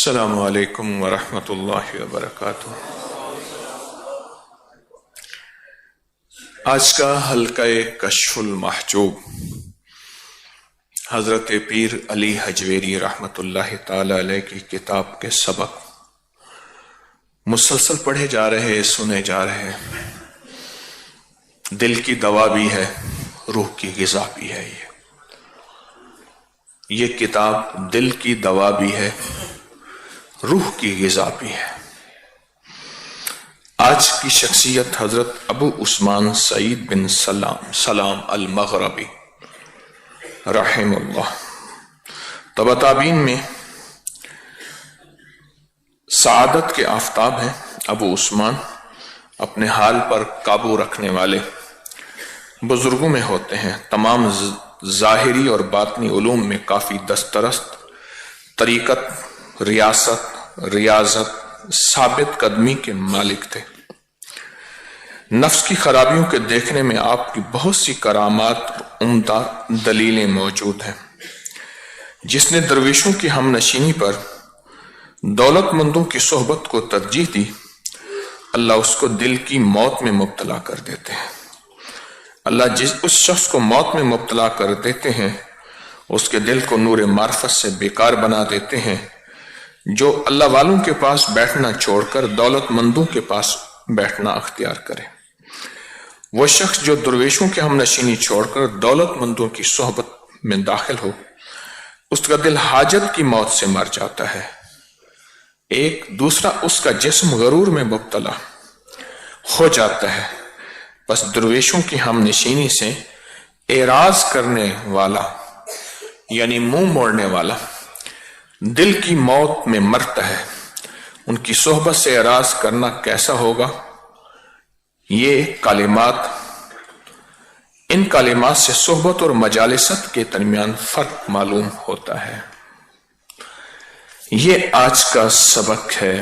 السلام علیکم ورحمۃ اللہ وبرکاتہ۔ آج کا حلقہ کشف المحجوب حضرت پیر علی حجویری رحمۃ اللہ تعالی علیہ کی کتاب کے سبق مسلسل پڑھے جا رہے، سنے جا رہے۔ دل کی دوا بھی ہے، روح کی غذا بھی ہے۔ یہ کتاب دل کی دوا بھی ہے، روح کی غذا بھی ہے۔ آج کی شخصیت حضرت ابو عثمان سعید بن سلام المغربی رحم اللہ۔ تبع تابعین میں سعادت کے آفتاب ہیں ابو عثمان، اپنے حال پر قابو رکھنے والے بزرگوں میں ہوتے ہیں۔ تمام ظاہری اور باطنی علوم میں کافی دسترست، طریقت، ریاضت، ثابت قدمی کے مالک تھے۔ نفس کی خرابیوں کے دیکھنے میں آپ کی بہت سی کرامات، عمدہ دلیلیں موجود ہیں۔ جس نے درویشوں کی ہم نشینی پر دولت مندوں کی صحبت کو ترجیح دی، اللہ اس کو دل کی موت میں مبتلا کر دیتے ہیں۔ اللہ اس شخص کو موت میں مبتلا کر دیتے ہیں، اس کے دل کو نور معرفت سے بیکار بنا دیتے ہیں۔ جو اللہ والوں کے پاس بیٹھنا چھوڑ کر دولت مندوں کے پاس بیٹھنا اختیار کرے، وہ شخص جو درویشوں کے ہم نشینی چھوڑ کر دولت مندوں کی صحبت میں داخل ہو، اس کا دل حاجت کی موت سے مر جاتا ہے۔ ایک دوسرا اس کا جسم غرور میں مبتلا ہو جاتا ہے۔ بس درویشوں کی ہم نشینی سے اعراض کرنے والا، یعنی منہ موڑنے والا، دل کی موت میں مرتا ہے۔ ان کی صحبت سے اعراض کرنا کیسا ہوگا؟ یہ کلمات، ان کلمات سے صحبت اور مجالست کے درمیان فرق معلوم ہوتا ہے۔ یہ آج کا سبق ہے،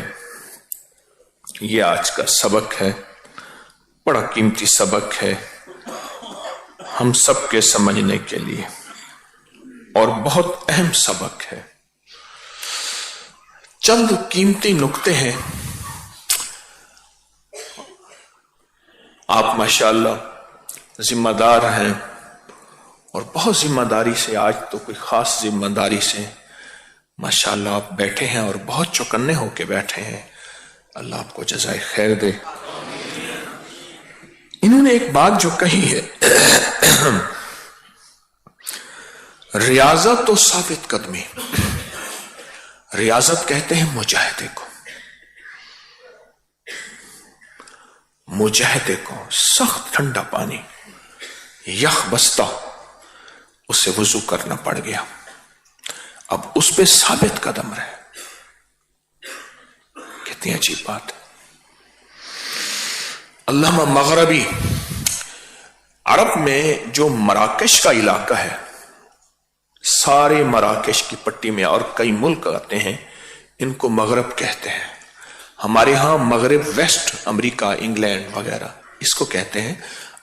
یہ آج کا سبق ہے، بڑا قیمتی سبق ہے ہم سب کے سمجھنے کے لیے، اور بہت اہم سبق ہے۔ چند قیمتی نکتے ہیں۔ آپ ماشاءاللہ ذمہ دار ہیں، اور بہت ذمہ داری سے، آج تو کوئی خاص ذمہ داری سے ماشاءاللہ آپ بیٹھے ہیں، اور بہت چوکنے ہو کے بیٹھے ہیں۔ اللہ آپ کو جزائے خیر دے۔ انہوں نے ایک بات جو کہی ہے، ریاضت و ثابت قدمی۔ ریاضت کہتے ہیں مجاہدے کو، مجاہدے کو سخت ٹھنڈا پانی، یخ بستہ، اسے وضو کرنا پڑ گیا، اب اس پہ ثابت قدم رہے۔ کتنی عجیب بات ہے۔ علامہ مغربی، عرب میں جو مراکش کا علاقہ ہے، سارے مراکش کی پٹی میں اور کئی ملک آتے ہیں، ان کو مغرب کہتے ہیں۔ ہمارے ہاں مغرب ویسٹ امریکہ، انگلینڈ وغیرہ اس کو کہتے ہیں۔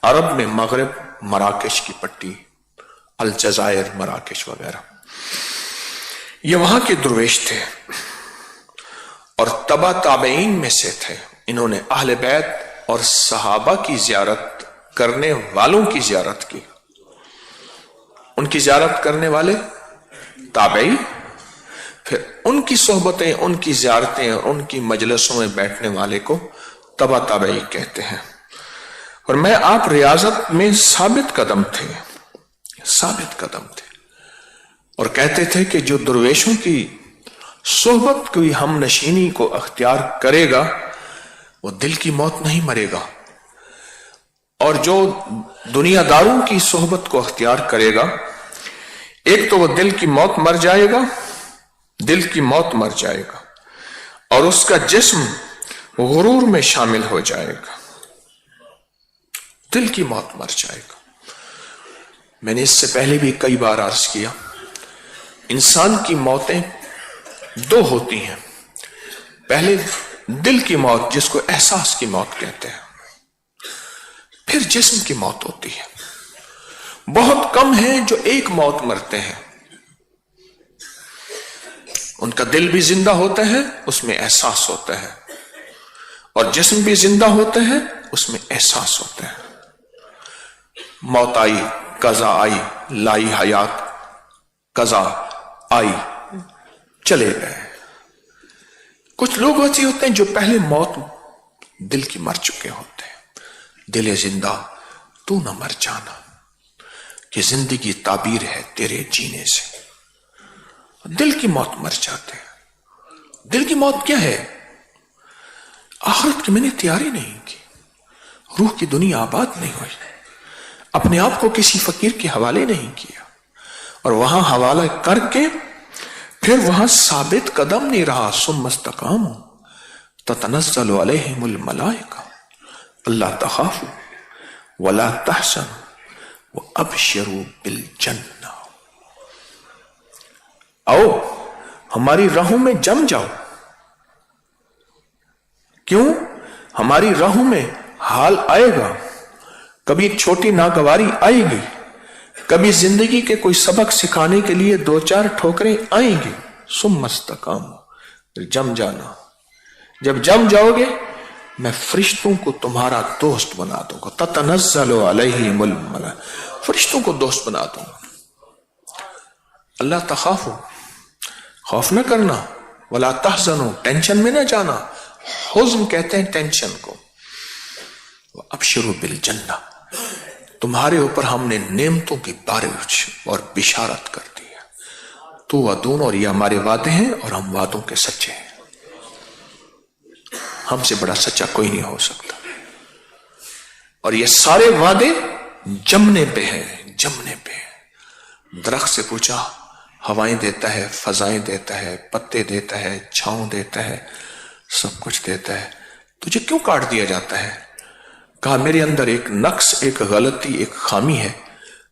عرب میں مغرب مراکش کی پٹی، الجزائر، مراکش وغیرہ، یہ وہاں کے درویش تھے اور تبع تابعین میں سے تھے۔ انہوں نے اہل بیت اور صحابہ کی زیارت کرنے والوں کی زیارت کی۔ ان کی زیارت کرنے والے تابعی، پھر ان کی صحبتیں، ان کی زیارتیں اور ان کی مجلسوں میں بیٹھنے والے کو تبع تابعی کہتے ہیں۔ اور میں آپ ریاضت میں ثابت قدم تھے، ثابت قدم تھے، اور کہتے تھے کہ جو درویشوں کی صحبت کی ہم نشینی کو اختیار کرے گا، وہ دل کی موت نہیں مرے گا، اور جو دنیا داروں کی صحبت کو اختیار کرے گا، ایک تو وہ دل کی موت مر جائے گا، دل کی موت مر جائے گا، اور اس کا جسم غرور میں شامل ہو جائے گا، دل کی موت مر جائے گا۔ میں نے اس سے پہلے بھی کئی بار عرض کیا، انسان کی موتیں دو ہوتی ہیں۔ پہلے دل کی موت، جس کو احساس کی موت کہتے ہیں، پھر جسم کی موت ہوتی ہے۔ بہت کم ہیں جو ایک موت مرتے ہیں، ان کا دل بھی زندہ ہوتا ہے، اس میں احساس ہوتا ہے، اور جسم بھی زندہ ہوتا ہے، اس میں احساس ہوتا ہے۔ موت آئی، قضا آئی، لائی حیات، قضا آئی، چلے گئے۔ کچھ لوگ ایسے ہوتے ہیں جو پہلے موت دل کی مر چکے ہوتے ہیں۔ دل زندہ تو نہ مر جانا، کہ زندگی تعبیر ہے تیرے جینے سے۔ دل کی موت مر جاتے ہیں۔ دل کی موت کیا ہے؟ آخرت کی میں نے تیاری نہیں کی، روح کی دنیا آباد نہیں ہوئی، اپنے آپ کو کسی فقیر کے حوالے نہیں کیا، اور وہاں حوالہ کر کے پھر وہاں ثابت قدم نہیں رہا۔ ثم استقاموا تتنزل علیہم الملائکہ الا تخافوا ولا تحزنوا وابشروا بالجنہ۔ آؤ ہماری راہوں میں جم جاؤ۔ کیوں؟ ہماری راہوں میں حال آئے گا، کبھی چھوٹی ناگواری آئے گی، کبھی زندگی کے کوئی سبق سکھانے کے لیے دو چار ٹھوکریں آئیں گی۔ ثم استقاموا، پھر جم جانا۔ جب جم جاؤ گے میں فرشتوں کو تمہارا دوست بنا دوں گا۔ تتنزل علیہم الملائکہ، فرشتوں کو دوست بنا دوں گا۔ اللہ تخافوا، خوف نہ کرنا، ولا تحزنوا، ٹینشن میں نہ جانا۔ حزن کہتے ہیں ٹینشن کو۔ وابشروا بالجنہ، تمہارے اوپر ہم نے نعمتوں کی بارش اور بشارت کر دی ہے۔ تو وعدون، اور یہ ہمارے وعدے ہیں اور ہم وعدوں کے سچے ہیں۔ ہم سے بڑا سچا کوئی نہیں ہو سکتا، اور یہ سارے وعدے جمنے پہ ہیں، جمنے پہ ہیں۔ درخت سے پوچھا، ہوائیں دیتا ہے، فضائیں دیتا ہے، پتے دیتا ہے، چھاؤں دیتا ہے، سب کچھ دیتا ہے، تجھے کیوں کاٹ دیا جاتا ہے؟ کہا میرے اندر ایک نقص، ایک غلطی، ایک خامی ہے،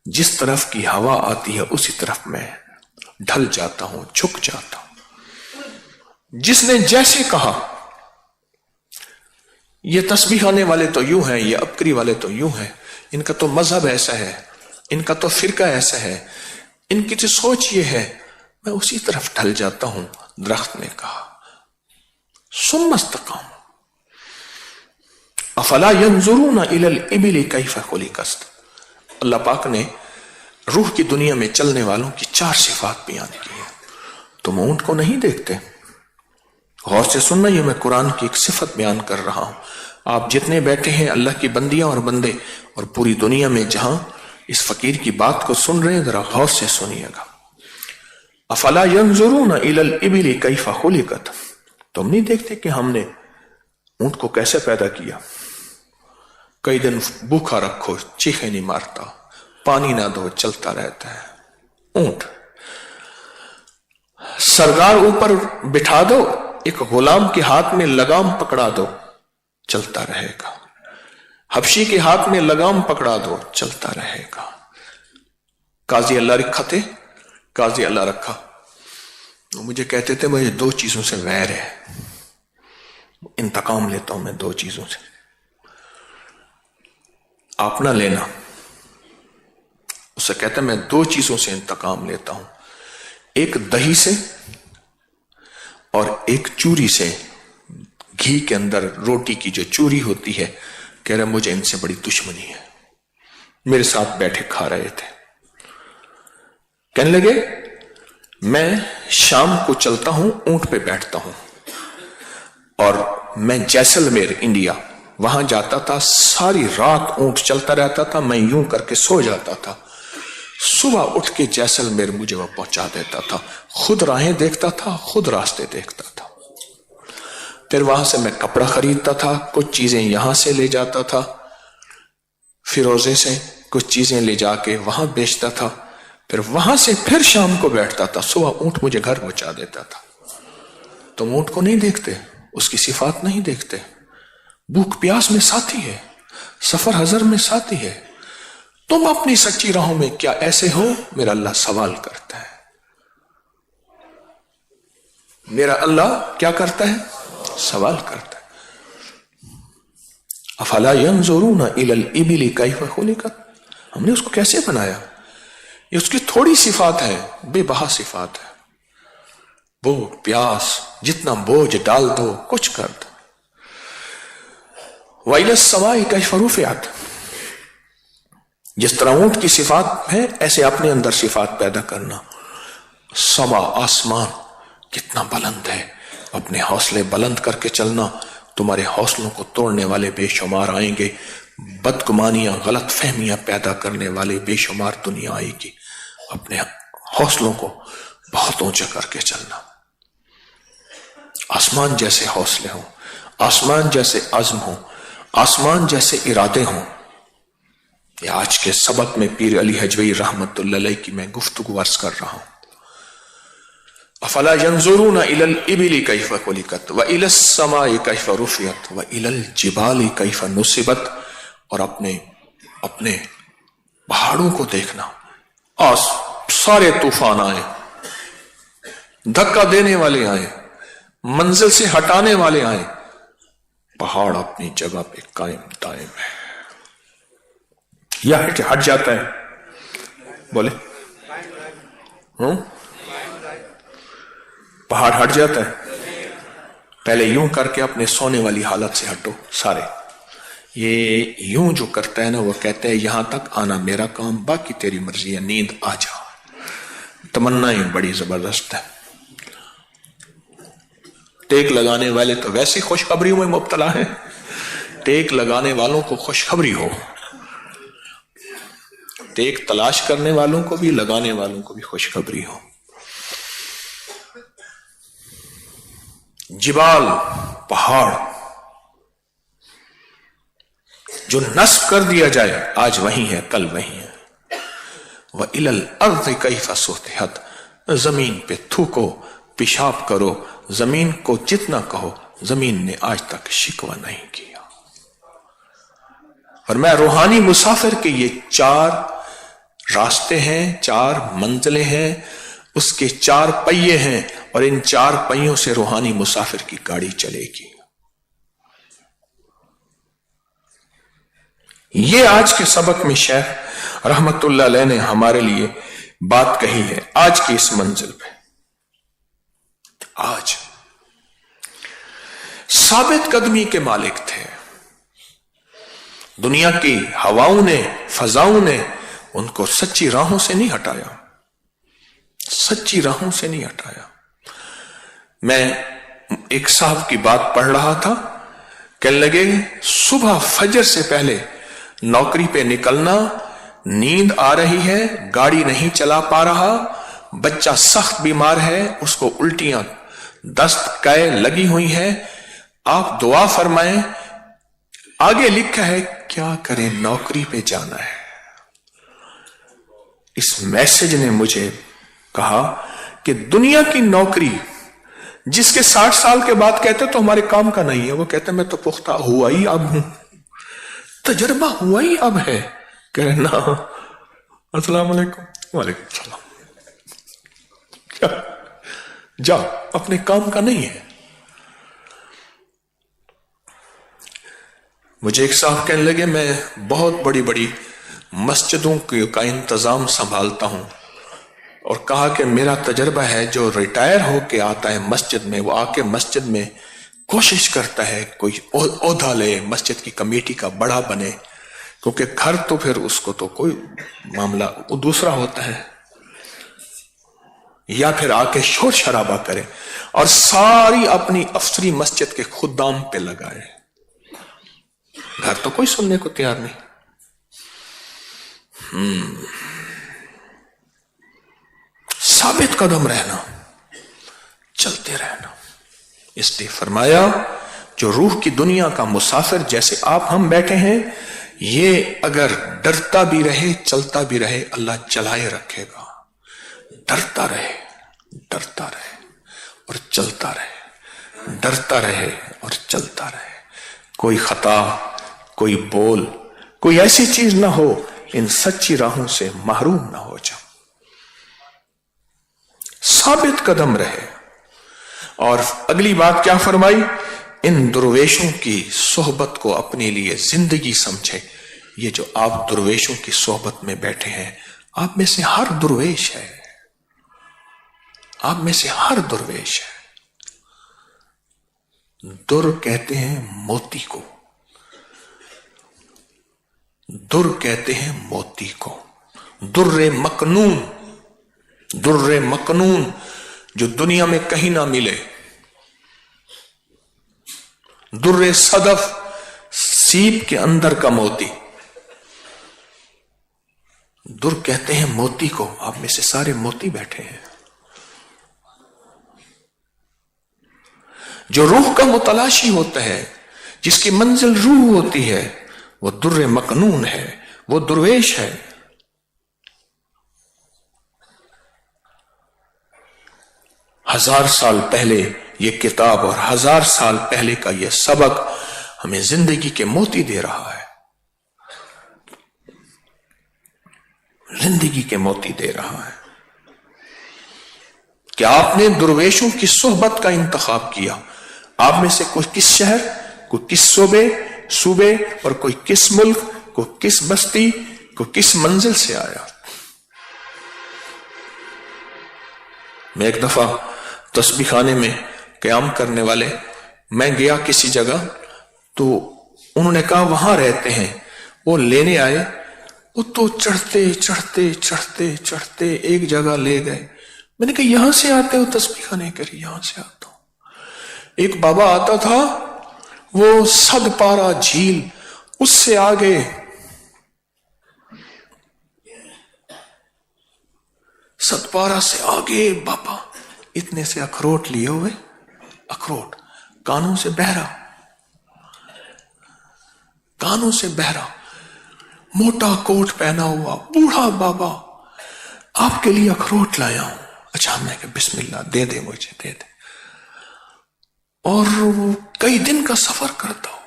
جس طرف کی ہوا آتی ہے اسی طرف میں ڈھل جاتا ہوں، جھک جاتا ہوں۔ جس نے جیسے کہا، یہ تسبیح آنے والے تو یوں ہیں، یہ ابکری والے تو یوں ہیں، ان کا تو مذہب ایسا ہے، ان کا تو فرقہ ایسا ہے، ان کی تو سوچ یہ ہے، میں اسی طرف ڈھل جاتا ہوں۔ درخت نے کہا ثم استقاموا افلا ينظرون الى الابل كيف خلقت۔ اللہ پاک نے روح کی دنیا میں چلنے والوں کی 4 صفات بیان کی ہیں۔ تم اونٹ کو نہیں دیکھتے؟ غور سے سننا، یہ میں قرآن کی ایک صفت بیان کر رہا ہوں۔ آپ جتنے بیٹھے ہیں اللہ کی بندیاں اور بندے، اور پوری دنیا میں جہاں اس فقیر کی بات کو سن رہے ہیں، ذرا غور سے سنیے گا۔ افلا ينظرون الى الابل كيف خلقت، تم نہیں دیکھتے کہ ہم نے اونٹ کو کیسے پیدا کیا؟ کئی دن بھوکا رکھو، چیخے نہیں مارتا، پانی نہ دو، چلتا رہتا ہے اونٹ۔ سردار اوپر بٹھا دو، ایک غلام کے ہاتھ میں لگام پکڑا دو، چلتا رہے گا۔ حبشی کے ہاتھ میں لگام پکڑا دو، چلتا رہے گا۔ قاضی اللہ رکھا تھے، قاضی اللہ رکھا، مجھے کہتے تھے مجھے 2 چیزوں سے ویر ہے، انتقام لیتا ہوں میں 2 چیزوں سے۔ آپ نہ لینا، اسے کہتا ہے میں 2 چیزوں سے انتقام لیتا ہوں، ایک دہی سے اور ایک چوری سے۔ گھی کے اندر روٹی کی جو چوری ہوتی ہے، کہہ رہا مجھے ان سے بڑی دشمنی ہے۔ میرے ساتھ بیٹھے کھا رہے تھے، کہنے لگے میں شام کو چلتا ہوں، اونٹ پہ بیٹھتا ہوں، اور میں جیسلمیر انڈیا وہاں جاتا تھا، ساری رات اونٹ چلتا رہتا تھا، میں یوں کر کے سو جاتا تھا، صبح اٹھ کے جیسلمیر مجھے وہ پہنچا دیتا تھا، خود راہیں دیکھتا تھا، خود راستے دیکھتا تھا۔ پھر وہاں سے میں کپڑا خریدتا تھا، کچھ چیزیں یہاں سے لے جاتا تھا، فیروزے سے کچھ چیزیں لے جا کے وہاں بیچتا تھا، پھر وہاں سے پھر شام کو بیٹھتا تھا، صبح اونٹ مجھے گھر پہنچا دیتا تھا۔ تم اونٹ کو نہیں دیکھتے، اس کی صفات نہیں دیکھتے، بھوک پیاس میں ساتھی ہے، سفر حضر میں ساتھی ہے، تم اپنی سچی راہوں میں کیا ایسے ہو؟ میرا اللہ سوال کرتا ہے، میرا اللہ کیا کرتا ہے؟ سوال کرتا ہے۔ افلا ينظرون الى الابل كيف خلقت، ہم نے اس کو کیسے بنایا؟ یہ اس کی تھوڑی صفات ہے، بے بہا صفات ہے۔ भूख प्यास जितना बोझ डाल दो कुछ कर दो। वइलस समाई कैफ रुफिअत, जिस तरह ऊंट की सिफात है ऐसे अपने अंदर सिफात पैदा करना। समा आसमान कितना बुलंद है, अपने हौसले बुलंद करके चलना। तुम्हारे हौसलों को तोड़ने वाले बेशुमार आएंगे, बदगुमानियां गलत फहमियां पैदा करने वाले बेशुमार दुनिया आएगी। अपने हौसलों को बहुत ऊंचा करके चलना। आसमान जैसे हौसले हों, आसमान जैसे अज़्म हो, आसमान जैसे इरादे हों। ये आज के सबक में पीर अली हजवी रहमतुल्लाह अलैह की मैं गुफ्तगू अर्ज कर रहा हूं। अफला यंजुरूना इलल इबिली कैफ खुलिकत व इलस समाई कैफ रुफियत व इलल जिबाली कैफ नुसिबत। और अपने पहाड़ों को देखना, आज सारे तूफान आए, धक्का देने वाले आए, मंजिल से हटाने वाले आए, पहाड़ अपनी जगह पे कायम दायम है। या हट जाता है, बोले पहाड़ हट जाता है। पहले यूं करके अपने सोने वाली हालत से हटो सारे। ये यूं जो करता है ना, वो कहते हैं यहां तक आना मेरा काम, बाकी तेरी मर्जी है, नींद आ जा। तमन्नाएं बड़ी जबरदस्त है। टेक लगाने वाले तो वैसी खुशखबरी में मुब्तला है, टेक लगाने वालों को खुशखबरी हो, टेक तलाश करने वालों को भी, लगाने वालों को भी खुशखबरी हो। जिबाल पहाड़ जो नस्ब कर दिया जाए, आज वही है कल वही है। वह इलल अर्द कैफ सुतिहत, जमीन पे थूको, पेशाब करो, जमीन को जितना कहो, जमीन ने आज तक शिकवा नहीं किया। और मैं रूहानी मुसाफिर के ये 4 रास्ते हैं, 4 मंजिलें हैं, उसके 4 पहिए हैं, और इन 4 पहियों से रूहानी मुसाफिर की गाड़ी चलेगी। ये आज के सबक में शेख रहमतुल्लाह अलैह ने हमारे लिए बात कही है। आज की इस मंजिल पे आज साबित कदमी के मालिक थे। दुनिया की हवाओं ने, फजाओं ने उनको सच्ची राहों से नहीं हटाया, सच्ची राहों से नहीं हटाया। मैं एक साहब की बात पढ़ रहा था, कहने लगे सुबह फजर से पहले नौकरी पे निकलना, नींद आ रही है, गाड़ी नहीं चला पा रहा, बच्चा सख्त बीमार है, उसको उल्टियां दस्त कै लगी हुई है, आप दुआ फरमाएं। आगे लिखा है क्या करें, नौकरी पे जाना है। इस मैसेज ने मुझे कहा कि दुनिया की नौकरी जिसके 60 साल के बाद कहते तो हमारे काम का नहीं है, वो कहते मैं तो पुख्ता हुआ ही अब हूं, तजर्बा हुआ ही अब है। कहना अस्सलाम वालेकुम, वालेकुम सलाम, क्या जा अपने काम का नहीं है। मुझे एक साहब कहने लगे मैं बहुत बड़ी बड़ी मस्जिदों का इंतजाम संभालता हूं, और कहा कि मेरा तजर्बा है जो रिटायर होके आता है मस्जिद में, वो आके मस्जिद में कोशिश करता है कोई ओहदा ले, मस्जिद की कमेटी का बड़ा बने, क्योंकि घर तो फिर उसको तो कोई मामला दूसरा होता है, या फिर आके शोर शराबा करे और सारी अपनी अफसरी मस्जिद के खुदाम पे लगाए। घर तो कोई सुनने को तैयार नहीं। साबित कदम रहना, चलते रहना। इसलिए फरमाया जो रूह की दुनिया का मुसाफिर जैसे आप हम बैठे हैं, ये अगर डरता भी रहे चलता भी रहे, अल्लाह चलाए रखेगा। डरता रहे, डरता रहे और चलता रहे, डरता रहे और चलता रहे। कोई खता, कोई बोल, कोई ऐसी चीज ना हो इन सच्ची राहों से महरूम ना हो जाओ। साबित कदम रहे। और अगली बात क्या फरमाई, इन दुर्वेशों की सोहबत को अपने लिए जिंदगी समझे। ये जो आप दुर्वेशों की सोहबत में बैठे हैं, आप में से हर दुर्वेश है, آپ میں سے ہر درویش ہے. در کہتے ہیں موتی کو، در کہتے ہیں موتی کو. در مکنون، در مکنون جو دنیا میں کہیں نہ ملے. در صدف سیپ کے اندر کا موتی. در کہتے ہیں موتی کو. آپ میں سے سارے موتی بیٹھے ہیں. جو روح کا متلاشی ہوتا ہے، جس کی منزل روح ہوتی ہے، وہ در مکنون ہے، وہ درویش ہے. ہزار سال پہلے یہ کتاب اور ہزار سال پہلے کا یہ سبق ہمیں زندگی کے موتی دے رہا ہے. زندگی کے موتی دے رہا ہے. کہ آپ نے درویشوں کی صحبت کا انتخاب کیا. آپ میں سے کوئی کس شہر، کوئی کس صوبے اور کوئی کس ملک، کوئی کس بستی، کوئی کس منزل سے آیا. میں ایک دفعہ تسبیح خانے میں قیام کرنے والے، میں گیا کسی جگہ تو انہوں نے کہا وہاں رہتے ہیں. وہ لینے آئے، وہ تو چڑھتے چڑھتے چڑھتے چڑھتے ایک جگہ لے گئے. میں نے کہا یہاں سے آتے ہو تسبیح خانے کری؟ یہاں سے آتا ہوں. ایک بابا آتا تھا، وہ صد پارہ جھیل، اس سے آگے صد پارہ سے آگے بابا اتنے سے اخروٹ لیے ہوئے، اخروٹ کانوں سے بہرا، کانوں سے بہرا، موٹا کوٹ پہنا ہوا بوڑھا بابا، آپ کے لیے اخروٹ لایا ہوں. اچھا، میں کہ بسم اللہ، دے دے مجھے، دے دے. اور وہ کئی دن کا سفر کرتا ہو،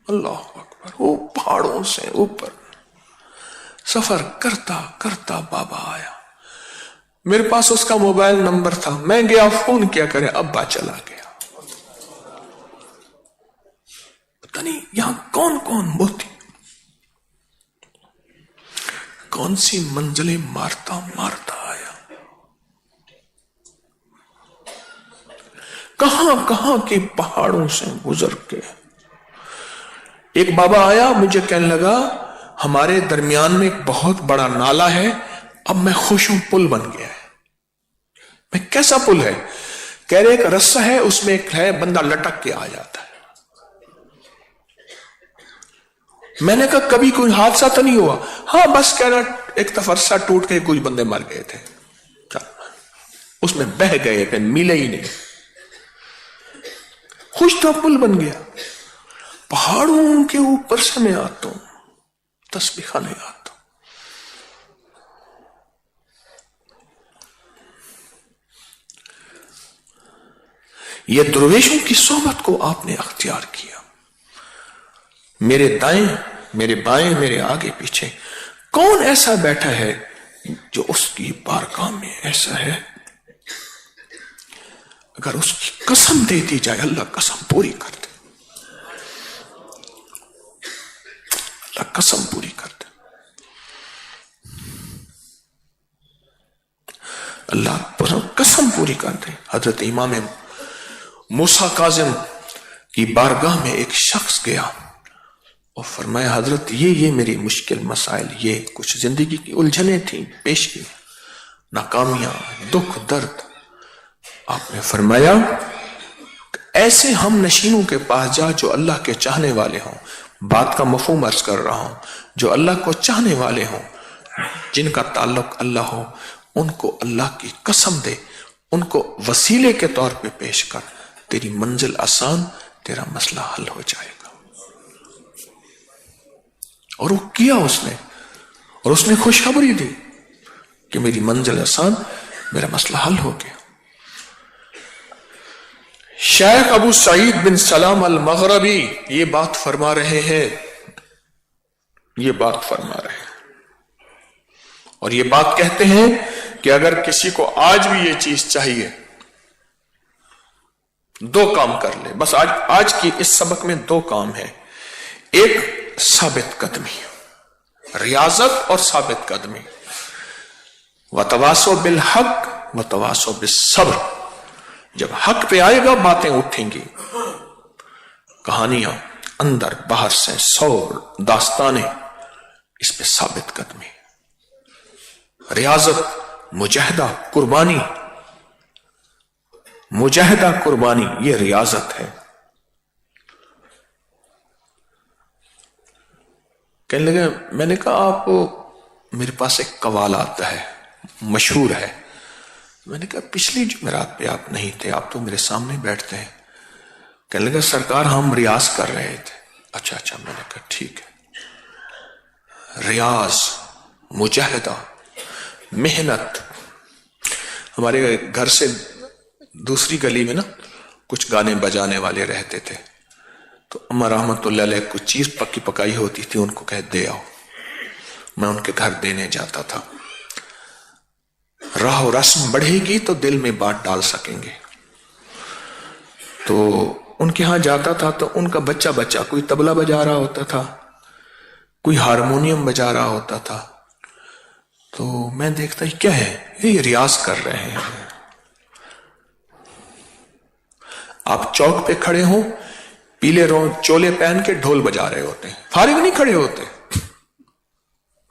اللہ اکبر، وہ پہاڑوں سے اوپر سفر کرتا کرتا بابا آیا. میرے پاس اس کا موبائل نمبر تھا، میں گیا فون کیا کرے، ابا چلا گیا. پتہ نہیں یہاں کون کون موتی، کون سی منزلیں مارتا مارتا آیا. کہاں کہاں کے پہاڑوں سے گزر کے. ایک بابا آیا، مجھے کہنے لگا ہمارے درمیان میں ایک بہت بڑا نالا ہے، اب میں خوش ہوں، پل بن گیا ہے. میں کیسا پل ہے؟ کہہ رہے ایک رسہ ہے، اس میں ایک ہے بندہ لٹک کے آ جاتا ہے. میں نے کہا کبھی کوئی حادثہ تو نہیں ہوا؟ ہاں بس کہنا ایک تفرسہ ٹوٹ کے کچھ بندے مر گئے تھے، اس میں بہ گئے پھر ملے ہی نہیں. خوش تو پل بن گیا. پہاڑوں کے اوپر سے میں آتا ہوں، تسبیح خانے آتا ہوں. یہ درویشوں کی صحبت کو آپ نے اختیار کیا. میرے دائیں، میرے بائیں، میرے آگے پیچھے کون ایسا بیٹھا ہے جو اس کی بارگاہ میں ایسا ہے اگر اس کی قسم دے دی جائے اللہ قسم پوری کر دے، اللہ قسم پوری کر دے، اللہ قسم پوری کر دے. حضرت امام موسیٰ کاظم کی بارگاہ میں ایک شخص گیا اور فرمایا حضرت یہ میری مشکل مسائل، یہ کچھ زندگی کی الجھنیں تھیں، پیش کی، ناکامیاں، دکھ، درد. آپ نے فرمایا ایسے ہم نشینوں کے پاس جا جو اللہ کے چاہنے والے ہوں. بات کا مفہوم عرض کر رہا ہوں. جو اللہ کو چاہنے والے ہوں، جن کا تعلق اللہ ہو، ان کو اللہ کی قسم دے، ان کو وسیلے کے طور پہ پیش کر. تیری منزل آسان، تیرا مسئلہ حل ہو جائے گا. اور وہ کیا اس نے، اور اس نے خوشخبری دی کہ میری منزل آسان، میرا مسئلہ حل ہو گیا. شیخ ابو سعید بن سلام المغربی یہ بات فرما رہے ہیں، یہ بات فرما رہے ہیں، اور یہ بات کہتے ہیں کہ اگر کسی کو آج بھی یہ چیز چاہیے، دو کام کر لے بس. آج کی اس سبق میں دو کام ہیں. ایک ثابت قدمی، ریاضت اور ثابت قدمی. وتواصوا بالحق वतवासौ बिस्सब्र। जब हक पे आएगा बातें उठेंगी, कहानियां अंदर बाहर से 100 दास्तानें, इस पे साबित कदमी, रियाजत, मुजाहिदा, कुर्बानी। मुजाहिदा कुर्बानी ये रियाजत है। कहने लगे, मैंने कहा आप, मेरे पास एक कवाल आता है, मशहूर है। मैंने कहा पिछली जुमेरात पे आप नहीं थे, आप तो मेरे सामने बैठते हैं। कहने लगे सरकार हम रियाज कर रहे थे। अच्छा, मैंने कहा ठीक है। रियाज, मुजाहिदा, मेहनत। हमारे घर से दूसरी गली में ना कुछ गाने बजाने वाले रहते थे, तो अम्मा रहमतुल्लाह अलैह कुछ चीज पक्की पकाई होती थी, उनको कह दे आओ। मैं उनके घर देने जाता था। राह रस्म बढ़ेगी तो दिल में बात डाल सकेंगे। तो उनके यहां जाता था तो उनका बच्चा बच्चा कोई तबला बजा रहा होता था, कोई हारमोनियम बजा रहा होता था। तो मैं देखता ही क्या है, ये रियाज कर रहे हैं। आप चौक पे खड़े हो, पीले चोले पहन के ढोल बजा रहे होते हैं, फारिग नहीं खड़े होते।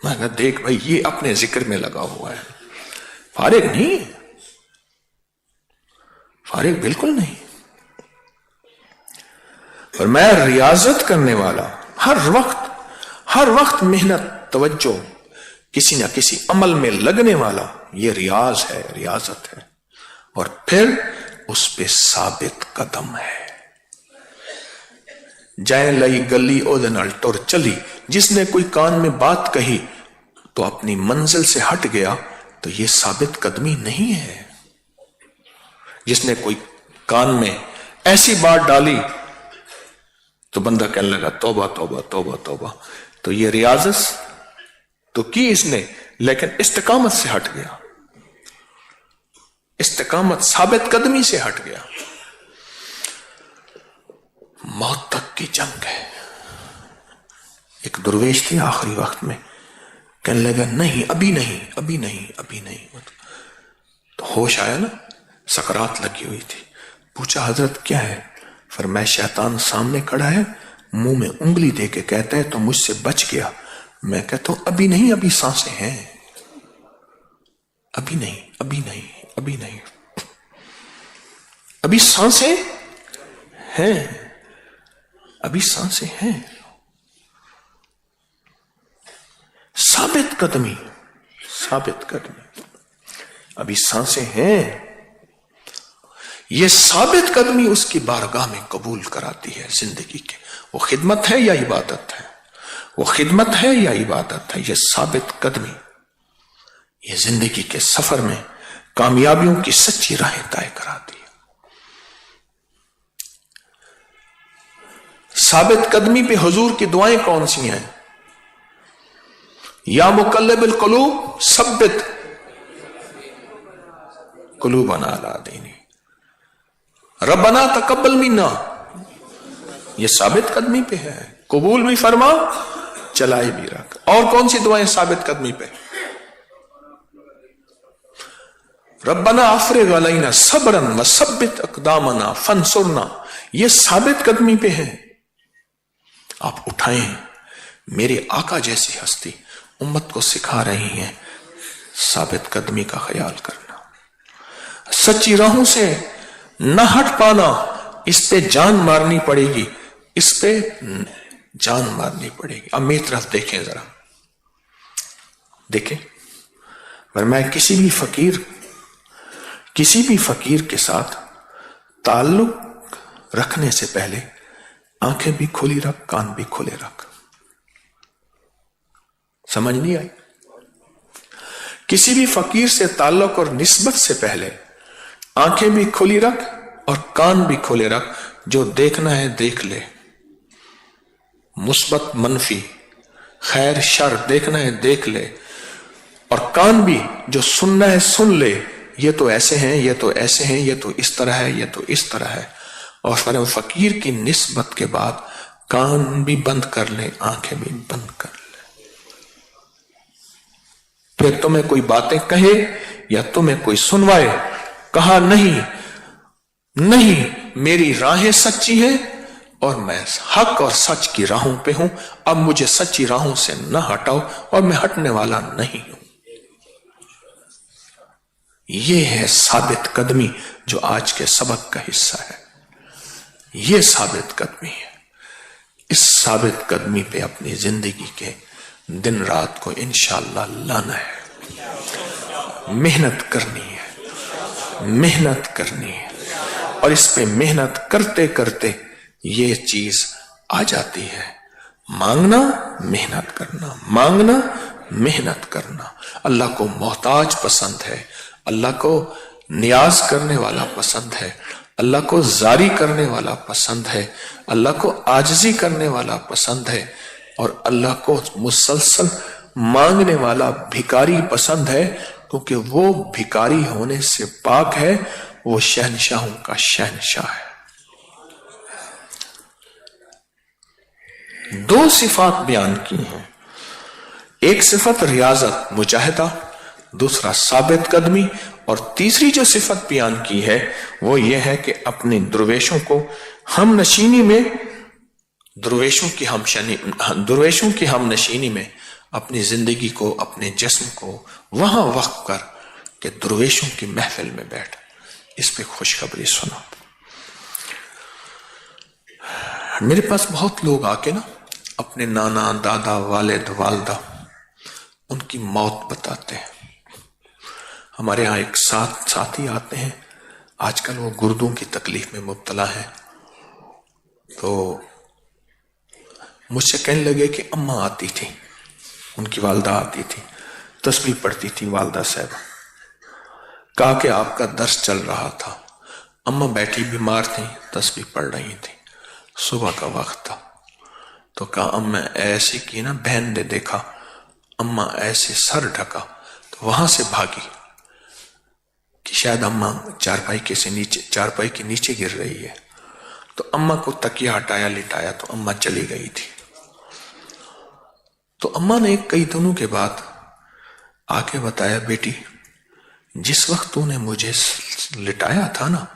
मैं कहा देख भाई ये अपने जिक्र में लगा हुआ है, फारिग नहीं, फारिग बिल्कुल नहीं। और मैं रियाजत करने वाला, हर वक्त मेहनत, तवज्जो, किसी ना किसी अमल में लगने वाला, ये रियाज है, रियाजत है। और फिर उस पे साबित कदम है। जय लई गली ओदे नाल टुर चली। जिसने कोई कान में बात कही तो अपनी मंजिल से हट गया, तो ये साबित कदमी नहीं है। जिसने कोई कान में ऐसी बात डाली तो बंदा कहने लगा तौबा तौबा तौबा तौबा, तो ये रियाजत तो की इसने, लेकिन इस्तिकामत से हट गया। इस्तिकामत, साबित कदमी से हट गया। मौत तक की जंग है। एक दुर्वेश थी आखिरी वक्त में, कहने लगा नहीं अभी नहीं, अभी नहीं, अभी नहीं। तो होश आया ना, सकरात लगी हुई थी। पूछा हजरत क्या है? फरमाया शैतान सामने खड़ा है, मुंह में उंगली दे के कहता है तो मुझसे बच गया। मैं कहता हूं अभी नहीं, अभी सांसें हैं, अभी नहीं, अभी नहीं, अभी नहीं, अभी सांसें हैं, अभी सांसें हैं। साबित कदमी, साबित कदमी, अभी सांसें हैं। ये साबित कदमी उसकी बारगाह में कबूल कराती है जिंदगी के। वो खिदमत है या इबादत है, वो खिदमत है या इबादत है, ये साबित कदमी ये जिंदगी के सफर में कामयाबियों की सच्ची राहें तय कराती है। साबित कदमी पे हुजूर की दुआएं कौन सी हैं? या मुकल्लिबुल कुलूब सब्बित कुलूबना अला दीनी, रब्बना तकब्बल मिन्ना, ये साबित कदमी पे है। कबूल भी फरमा, चलाए भी रख। और कौन सी दुआएं साबित कदमी पे? रब्बना अफ्रिग अलैना सब्रन व सब्बित अक़दामना फंसुरना, ये साबित कदमी पे है। आप उठाएं, मेरे आका जैसी हस्ती उम्मत को सिखा रही हैं साबित कदमी का ख्याल करना, सच्ची राहों से न हट पाना। इस पे जान मारनी पड़ेगी, इस पे जान मारनी पड़ेगी। अब मेरी तरफ देखें जरा, देखें। पर मैं किसी भी फकीर के साथ ताल्लुक रखने से पहले आंखें भी खुली रख, कान भी खुले रख। समझ नहीं आई? किसी भी फकीर से ताल्लुक और निस्बत से पहले आंखें भी खुली रख और कान भी खुले रख। जो देखना है देख ले, मुस्बत मनफी, खैर शर देखना है देख ले। और कान भी जो सुनना है सुन ले, ये तो ऐसे हैं, ये तो ऐसे हैं, ये तो इस तरह है, ये तो इस तरह है। और फकीर की निस्बत के बाद कान भी बंद कर ले, आंखें भी बंद कर ले। फिर तुम्हें कोई बातें कहे, یا तुम्हें कोई सुनवाए। कहा नहीं नहीं, मेरी राहें सच्ची हैं और मैं हक और सच की राहों पे हूं। अब मुझे सच्ची राहों से न हटाओ और मैं हटने वाला नहीं हूं। यह है साबित कदमी जो आज के सबक का हिस्सा है। यह साबित कदमी है। इस साबित कदमी पे अपनी जिंदगी के दिन रात को इंशाअल्लाह लाना है, मेहनत करनी है, मेहनत करनी है। और इस पे मेहनत करते करते ये चीज आ जाती है। मांगना, मेहनत करना, मांगना, मेहनत करना। अल्लाह को मोहताज पसंद है, अल्लाह को नियाज करने वाला पसंद है, अल्लाह को जारी करने वाला पसंद है, अल्लाह को आजिजी करने वाला पसंद है, और अल्लाह को मुसलसल मांगने वाला भिकारी पसंद है, क्योंकि वो भिकारी होने से पाक है, वो शहनशाहों का शहनशाह है। दो सिफात बयान की हैं, एक सिफत रियाजत मुजाहिदा, दूसरा साबित कदमी, और तीसरी जो सिफत बयान की है वो ये है कि अपने दुर्वेशों को हम नशीनी में, दुर्वेशों की हम नशीनी में अपनी जिंदगी को, अपने जिस्म को वहां वक्त कर कि दुर्वेशों की महफिल में बैठ इस पे खुशखबरी सुनो। मेरे पास बहुत लोग आके ना अपने नाना दादा वालिद वालदा उनकी मौत बताते हैं। हमारे यहाँ एक साथी आते हैं, आजकल वो गुर्दों की तकलीफ में मुब्तला है, तो मुझसे कहने लगे कि अम्मा आती थी, उनकी वालदा आती थी, तस्बीह पढ़ती थी वालदा साहब। कहा कि आपका दर्स चल रहा था, अम्मा बैठी बीमार थी, तस्बीह पढ़ रही थी, सुबह का वक्त था, तो कहा अम्मा ऐसे की ना, बहन ने देखा अम्मा ऐसे सर ढका, तो वहां से भागी कि शायद अम्मा चारपाई के नीचे गिर रही है। तो अम्मा को तकिया हटाया, लिटाया, तो अम्मा चली गई थी। तो अम्मा ने कई दिनों के बाद आके बताया, बेटी जिस वक्त तूने मुझे लिटाया था ना,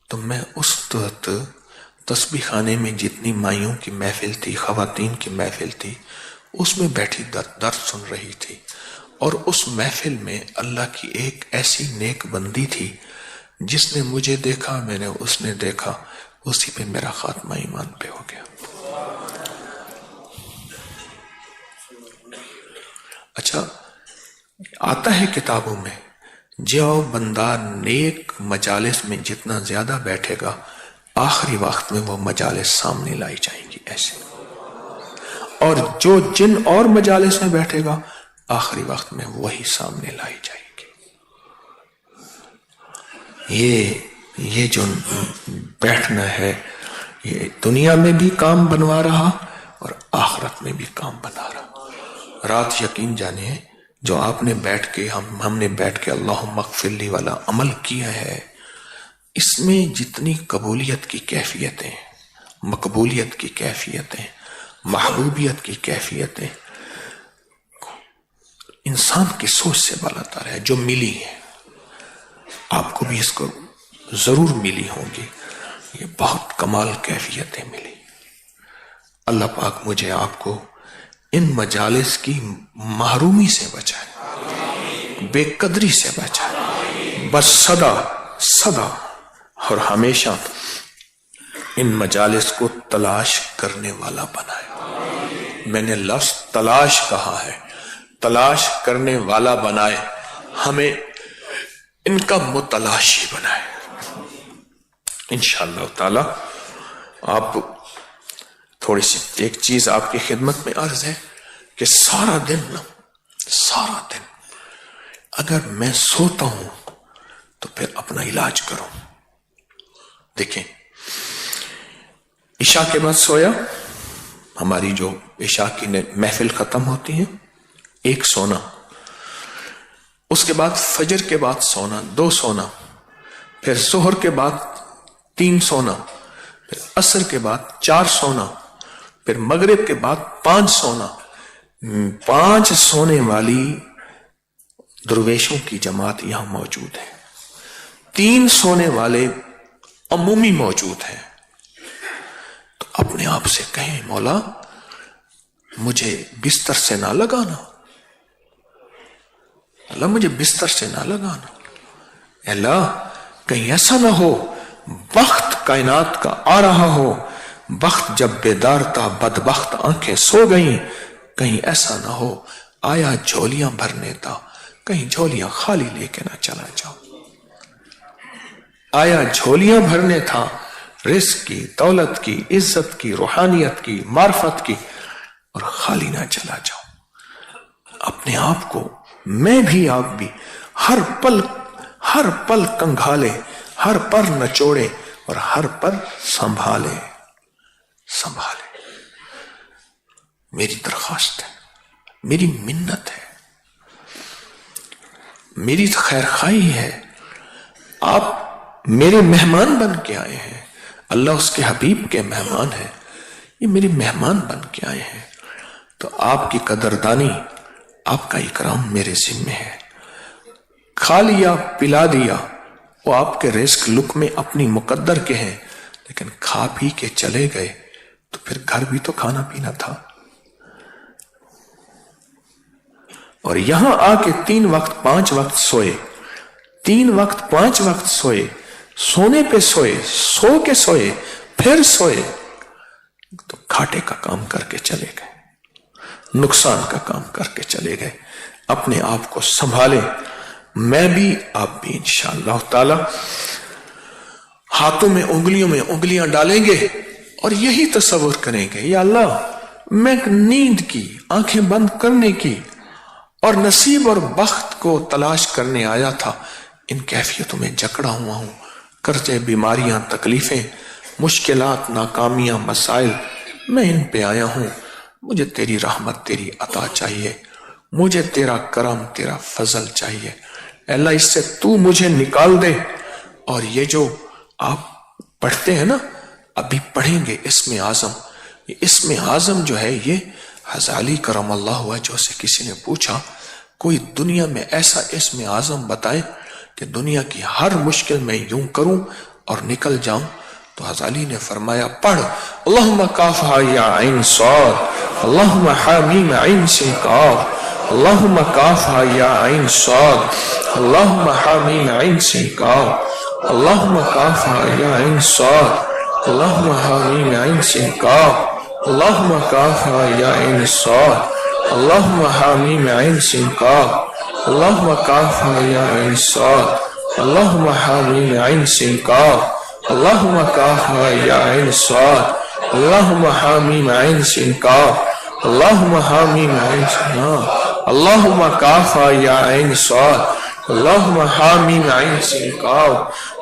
तो मैं उस वक्त तस्बीह खाने में जितनी माइयों की महफिल थी, खवातीन की महफिल थी, उसमें बैठी दर्द सुन रही थी, और उस महफिल में अल्लाह की एक ऐसी नेक बंदी थी जिसने मुझे देखा, मैंने उसने देखा, उसी पे मेरा खात्मा ईमान पे हो गया। अच्छा, आता है किताबों में, जो बंदा नेक मजालिस में जितना ज्यादा बैठेगा, आखिरी वक्त में वो मजालिस सामने लाई जाएंगी ऐसे, और जो जिन और मजालिस में बैठेगा, आखिरी वक्त में वही सामने लाई जाएगी। ये जो बैठना है, ये दुनिया में भी काम बनवा रहा और आखिरत में भी काम बना रहा। रात यकीन जानिए, जो आपने बैठ के हमने बैठ के अल्लाह मगफिरली वाला अमल किया है, इसमें जितनी कबूलियत की कैफियतें, मकबूलियत की कैफियतें, महबूबियत की कैफियतें इंसान की सोच से बालातर है, जो मिली है, आपको भी इसको जरूर मिली होंगी। ये बहुत कमाल कैफियतें मिली। अल्लाह पाक मुझे आपको इन मजालिस की महरूमी से बचाए, बेकदरी से बचाए, बस सदा सदा और हमेशा इन मजालिस को तलाश करने वाला बनाए। मैंने लफ्ज तलाश कहा है, तलाश करने वाला बनाए, हमें इनका मुतलाशी बनाए इंशाअल्लाह ताला। आप थोड़ी सी एक चीज आपकी खिदमत में अर्ज है कि सारा दिन अगर मैं सोता हूं तो फिर अपना इलाज करो। देखें, इशा के बाद सोया, हमारी जो इशा की महफिल खत्म होती है, एक सोना, उसके बाद फजर के बाद सोना, 2 सोना, फिर जोहर के बाद 3 सोना, फिर असर के बाद 4 सोना, फिर मगरिब के बाद 5 सोना। 5 सोने वाली दरवेशों की जमात यहां मौजूद है, 3 सोने वाले अमूमी मौजूद हैं। तो अपने आप से कहें, मौला मुझे बिस्तर से ना लगाना, अल्लाह मुझे बिस्तर से ना लगाना। अल्लाह कहीं ऐसा ना हो वक्त कायनात का आ रहा हो, वक्त जब बेदार था बदबख्त आंखें सो गईं, कहीं ऐसा ना हो आया झोलियां भरने था, कहीं झोलियां खाली लेके ना चला जाओ। आया झोलियां भरने था, रिस्क की, दौलत की, इज्जत की, रूहानियत की, मार्फत की, और खाली ना चला जाओ। अपने आप को, मैं भी आप भी हर पल कंघाले, हर पर नचोड़े और हर पर संभाले। मेरी दरखास्त है, मेरी मिन्नत है, मेरी तो खैर खाई है। आप मेरे मेहमान बन के आए हैं, अल्लाह उसके हबीब के मेहमान है, ये मेरे मेहमान बन के आए हैं, तो आपकी कदरदानी, आपका इकराम मेरे जिम्मे है। खा लिया पिला दिया, वो आपके रिस्क लुक में अपनी मुकद्दर के हैं, लेकिन खा पी के चले गए तो फिर घर भी तो खाना पीना था। और यहां आके 3 वक्त 5 वक्त सोए, 3 वक्त 5 वक्त सोए, सोने पे सोए, सो के सोए, फिर सोए, तो घाटे का काम करके चले गए, नुकसान का काम करके चले गए। अपने आप को संभाले, मैं भी आप भी इंशाअल्लाह ताला हाथों में उंगलियों में उंगलियां डालेंगे और यही तसव्वुर करेंगे, या अल्लाह मैं नींद की, आंखें बंद करने की और नसीब और बख्त को तलाश करने आया था, इन कैफियतों में जकड़ा हुआ हूं। कर्जे, बीमारियां, तकलीफें, मुश्किलात, नाकामियां, मसाइल, मैं इन पे आया हूं। मुझे तेरी रहमत, तेरी अता चाहिए, मुझे तेरा करम, तेरा फजल चाहिए। अल्लाह इससे तू मुझे निकाल दे। और ये जो आप पढ़ते हैं ना, अभी पढ़ेंगे इसमें आजम, ये इसमें आजम जो है ये हजाली करम अल्लाह वजह से किसी ने पूछा कोई दुनिया में ऐसा इसमें आजम बताए कि दुनिया की हर मुश्किल में यूं करूं और निकल जाऊं, तो हजाली ने फरमाया पढ़ अल्लाहुम्मा काफहा या ऐन साद, अल्लाहुम्मा हामीम ऐन सिन काफ, अल्लाहुम्मा काफहा या ऐन साद, अल्लाहुम्मा हामीम ऐन सिन काफ, अल्लाहुम्मा काफहा या ऐन साद, अल्लाहुम्मा हामीम ऐन सिन काफ, अल्लाहुम्मा काफहा या ऐन साद, अल्लाहुम्मा हामीम ऐन सिन काफ, अल्लाहुम्मा काफहा या ऐन साद, अल्लाहुम्मा हामीम ऐन सिन काफ, अल्लाहुम्मा काफहा या ऐन साद, अल्लाहुम्मा हामीम ऐन सिन काफ, अल्लाहुम्मा हामीम ऐन सिन काफ, अल्लाहुम्मा काफहा या ऐन साद, अल्लाहुम्मा हामीम ऐन सिन काफ,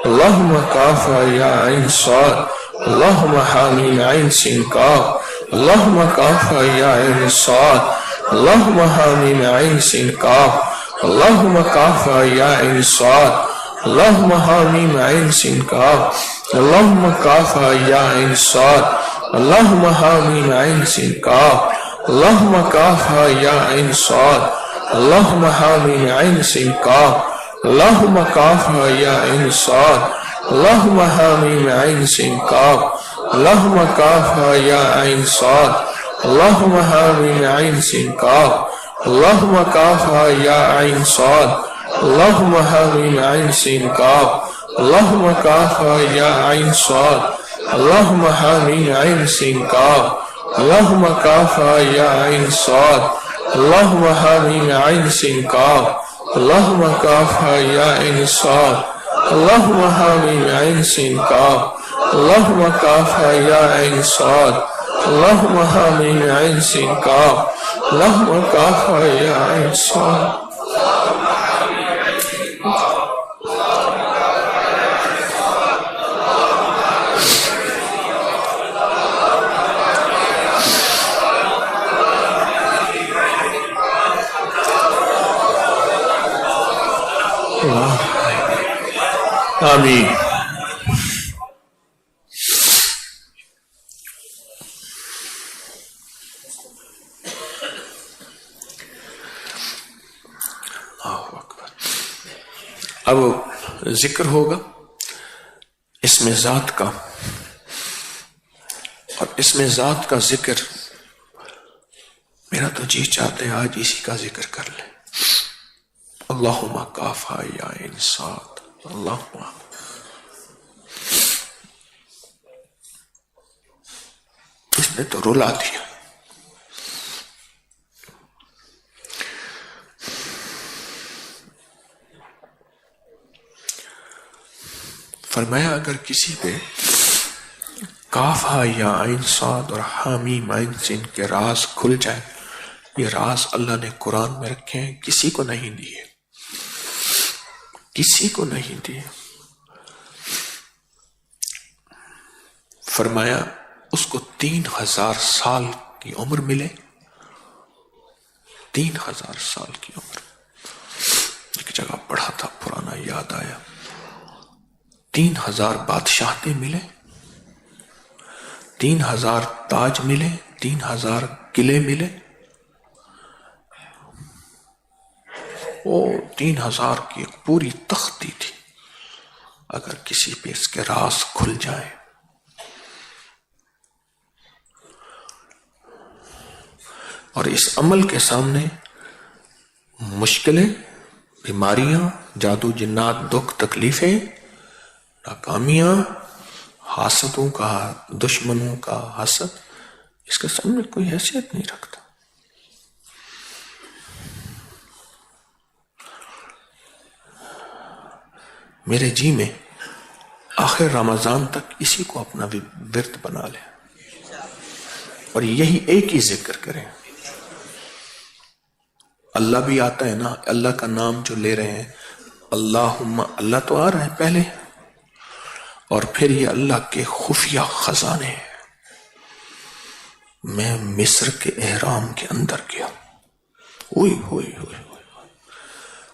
अल्लाहुम्मा काफहा या ऐन साद, अल्लाहुम्मा हामीम ऐन सिन काफ, अल्लाहुम्मा काफहा या ऐन साद, अल्लाहुम्मा हामीम ऐन सिन काफ, अल्लाहुम्मा काफहा या ऐन साद, अल्लाहुम्मा हामीम ऐन सिन काफ, अल्लाहुम्मा काफहा या ऐन साद, अल्लाहुम्मा हामीम ऐन सिन काफ, अल्लाहुम्मा काफहा या ऐन साद, अल्लाहुम्मा हामीम ऐन सिन काफ, अल्लाहुम्मा काफहा या ऐन साद, अल्लाहुम्मा हामीम ऐन सिन काफ, अल्लाहुम्मा काफहा या ऐन साद, अल्लाहुम्मा हामीम ऐन सिन काफ, अल्लाहुम्मा काफहा या ऐन साद, अल्लाहुम्मा हामीम ऐन सिन काफ, अल्लाहुम्मा काफहा या ऐन साद, अल्लाहुम्मा हामीम ऐन सिन काफ, अल्लाहुम्मा काफहा या ऐन साद, अल्लाहुम्मा हामीम ऐन सिन काफ, अल्लाहुम्मा काफहा या ऐन साद, अल्लाहुम्मा हामीम ऐन सिन काफ, अल्लाहुम्मा काफहा या ऐन साद, अल्लाहुम्मा हामीम ऐन सिन काफ, अल्लाहुम्मा काफहा या ऐन साद। आमीन। اب ذکر ہوگا اس میں ذات کا، اور اس میں ذات کا ذکر میرا تو جی چاہتے ہیں آج اسی کا ذکر کر لیں. اللہم کافا یا انسان، اللہم اس نے تو رلا دیا. فرمایا اگر کسی پہ کاف ہا یا عین صاد اور حامیم عین سین کے راز کھل جائے، یہ راز اللہ نے قرآن میں رکھے ہیں، کسی کو نہیں دیے، کسی کو نہیں دیے. فرمایا اس کو 3000 سال کی عمر ملے، 3000 سال کی عمر. ایک جگہ پڑھا تھا پرانا یاد آیا، 3000 بادشاہتیں ملے، 3000 تاج ملے، 3000 قلعے ملے، وہ 3000 کی ایک پوری تختی تھی. اگر کسی پہ اس کے راز کھل جائے، اور اس عمل کے سامنے مشکلیں، بیماریاں، جادو جنات، دکھ تکلیفیں، ناکامیاں، حاسدوں کا، دشمنوں کا حسد، اس کے سامنے کوئی حیثیت نہیں رکھتا. میرے جی میں آخر رمضان تک اسی کو اپنا ورد بنا لے اور یہی ایک ہی ذکر کریں. اللہ بھی آتا ہے نا، اللہ کا نام جو لے رہے ہیں، اللہم، اللہ تو آ رہا ہے پہلے، اور پھر یہ اللہ کے خفیہ خزانے ہیں. میں مصر کے احرام کے اندر گیا، ہوئی ہوئی ہوئی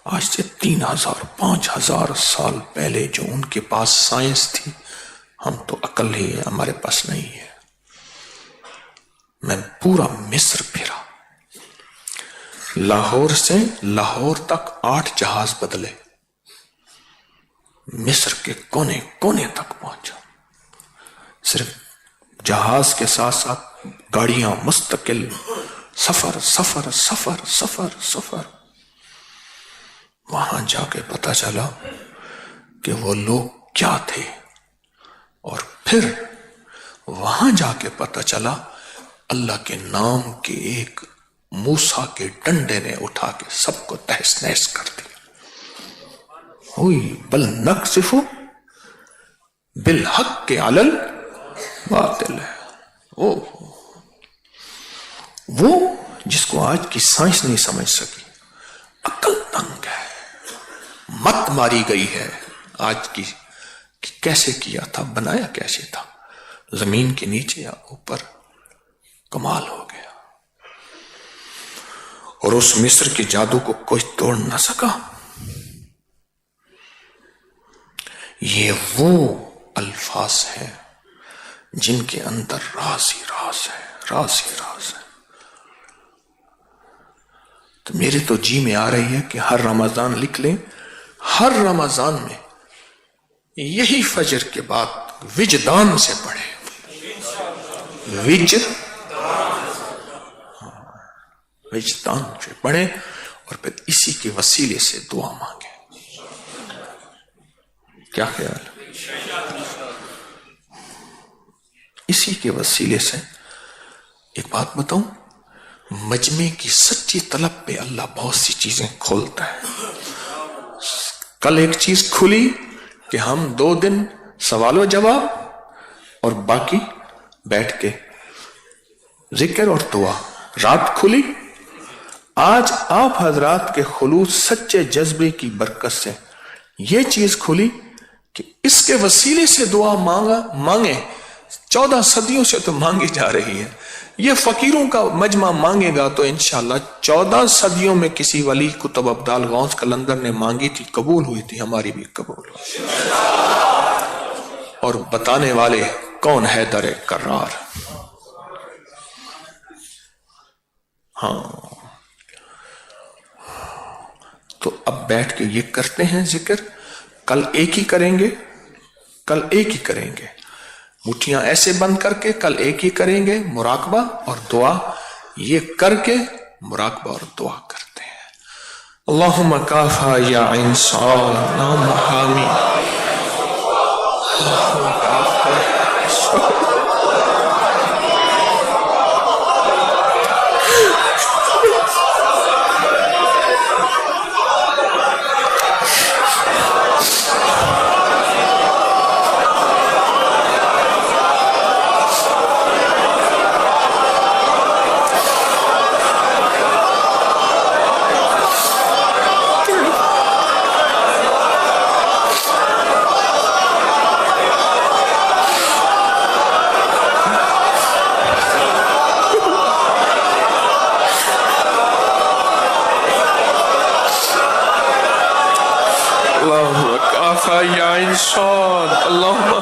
آج سے 3000 5000 سال پہلے جو ان کے پاس سائنس تھی، ہم تو عقل ہی ہے، ہمارے پاس نہیں ہے. میں پورا مصر پھرا، لاہور سے لاہور تک 8 جہاز بدلے، مصر کے کونے کونے تک پہنچا. صرف جہاز کے ساتھ ساتھ گاڑیاں، مستقل سفر سفر سفر سفر سفر. وہاں جا کے پتہ چلا کہ وہ لوگ کیا تھے، اور پھر وہاں جا کے پتہ چلا اللہ کے نام کے ایک موسیٰ کے ڈنڈے نے اٹھا کے سب کو تہس نہس کر دیا. ہوئی بل نقذف بالحق علی الباطل ہے. وہ جس کو آج کی سائنس نہیں سمجھ سکی، عقل تنگ ہے، مت ماری گئی ہے آج کی کہ کیسے کیا تھا، بنایا کیسے تھا، زمین کے نیچے یا اوپر، کمال ہو گیا. اور اس مصر کے جادو کو کوئی توڑ نہ سکا. یہ وہ الفاظ ہیں جن کے اندر راز ہی راز ہے، راز ہی راز ہے. تو میرے تو جی میں آ رہی ہے کہ ہر رمضان لکھ لیں، ہر رمضان میں یہی فجر کے بعد وجدان سے پڑھیں، وجدان سے پڑھیں، اور پھر اسی کے وسیلے سے دعا مانگیں. کیا خیال ہے؟ اسی کے وسیلے سے. ایک بات بتاؤں، مجمع کی سچی طلب پہ اللہ بہت سی چیزیں کھولتا ہے. کل ایک چیز کھلی کہ ہم 2 دن سوال و جواب اور باقی بیٹھ کے ذکر اور دعا. رات کھلی. آج آپ حضرات کے خلوص سچے جذبے کی برکت سے یہ چیز کھلی کہ اس کے وسیلے سے دعا مانگیں. 14 صدیوں سے تو مانگی جا رہی ہے. یہ فقیروں کا مجمع مانگے گا تو انشاءاللہ 14 صدیوں میں کسی ولی قطب ابدال غوث قلندر نے مانگی تھی، قبول ہوئی تھی، ہماری بھی قبول ہوئی. اور بتانے والے کون ہے در کرار. ہاں، تو اب بیٹھ کے یہ کرتے ہیں ذکر. کل ایک ہی کریں گے، کل ایک ہی کریں گے، مٹھیاں ایسے بند کر کے کل ایک ہی کریں گے، مراقبہ اور دعا یہ کر کے مراقبہ اور دعا کرتے ہیں۔ اللہم کافا یا انسان اللہم حامی یا انسان اللہم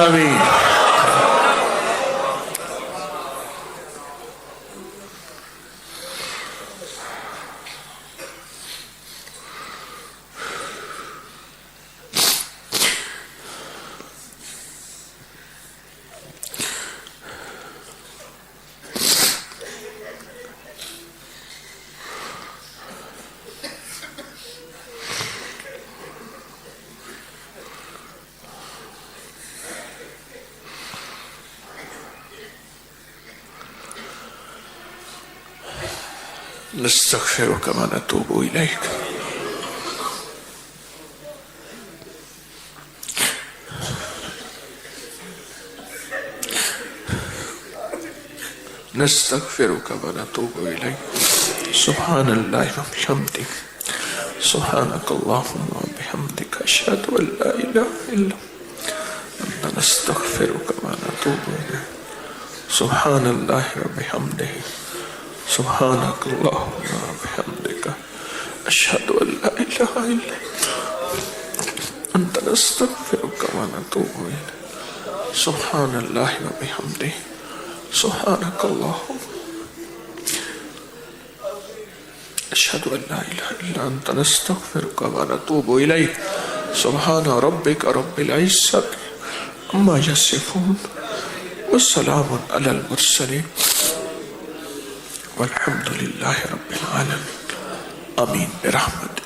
آمین۔ نستغفرك ونتوب إليك نستغفرك ونتوب إليك سبحان الله وبحمده سبحانك اللهم وبحمدك أشهد أن لا إله إلا أنت نستغفرك ونتوب إليك سبحان الله وبحمده سبحانك اللهم وبحمدك أشهد أن لا إله إلا نستغفرك ونتوب إليك سبحان الله وبحمده سبحانك اللهم أشهد أن لا إله إلا أنت نستغفرك ونتوب إليك سبحان ربك رب العزة عما يصفون والسلام على المرسلين والحمد لله رب العالمين آمين برحمتك